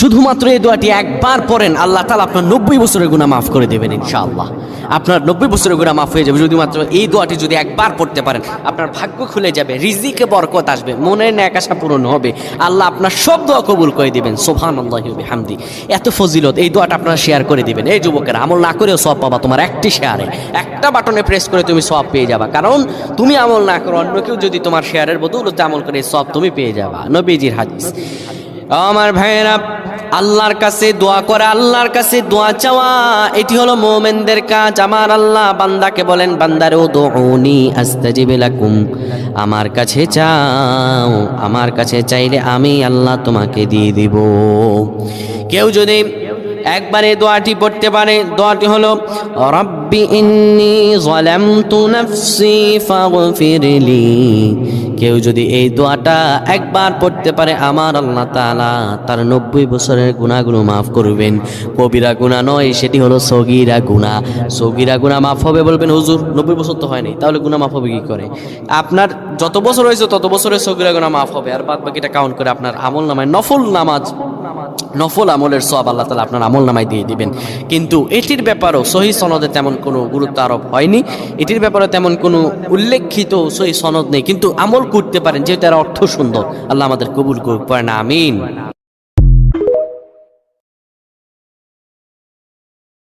শুধুমাত্র এই দোয়াটি একবার পড়েন, আল্লাহ তাআলা আপনার 90 বছরের গুনাহ মাফ করে দেবেন ইনশাআল্লাহ। আপনার 90 বছরের গুনাহ মাফ হয়ে যাবে যদি মাত্র এই দোয়াটি যদি একবার পড়তে পারেন। আপনার ভাগ্য খুলে যাবে, রিজিকে বরকত আসবে, মনের ন্যাক আশা পূরণ হবে, আল্লাহ আপনার সব দোয়া কবুল করে দিবেন। সুবহানাল্লাহি ওয়া বিহামদি। এত ফজিলত, এই দোয়াটা আপনারা শেয়ার করে দিবেন। এই যুবকেরা, আমল না করেও সওয়াব পাবা। তোমার একটি শেয়ারে, একটা বাটনে প্রেস করে তুমি সওয়াব পেয়ে যাবা। কারণ তুমি আমল না করো, অন্য কেউ যদি তোমার শেয়ারের বদৌলতে আমল করে সওয়াব তুমি পেয়ে যাবা। নবীজির হাদিস। আমার ভাইয়েরা, আল্লাহর কাছে দোয়া করা, আল্লাহর কাছে দোয়া চাওয়া, এটি হলো মুমিনদের কাজ। আমার আল্লাহ বান্দাকে বলেন, বান্দারে উদউনি আস্তাজিব লাকুম, আমার কাছে চাও, আমার কাছে চাইলে আমি আল্লাহ তোমাকে দিয়ে দিব। কেউ যদি একবারে দোয়াটি পড়তে পারে, দোয়াটি হলো রব্বি ইন্নী যালামতু নাফসি ফাগফিরলি। কেউ যদি এই দোয়াটা একবার পড়তে পারে, আমার আল্লাহ তাআলা তার 90 বছরের গুনাহগুলো মাফ করবেন। কবিরা গুনাহ নয়, সেটি হলো সগীরা গুনাহ। সগীরা গুনাহ মাফ হবে। বলবেন হুজুর 90 বছর তো হয়নি, তাহলে গুনাহ মাফ হবে কি করে? আপনার যত বছর হয়েছে তত বছরের সগীরা গুনাহ মাফ হবে, আর বাদ বাকিটা কাউন্ট করে আপনার আমল নামায় নফল নামাজ, নফল আমলের সওয়াব আল্লাহ তাআলা আপনার আমল নামায় দিয়ে দিবেন। কিন্তু এটির ব্যাপারেও সহিহ সনদে তেমন কোনো গুরুত্ব আরোপ হয়নি, এটির ব্যাপারে তেমন কোনো উল্লেখিত সহিহ সনদ নেই। কিন্তু আমল করতে পারেন, যেহেতু এর অর্থ সুন্দর। আল্লাহ আমাদের কবুল করুন, আমিন।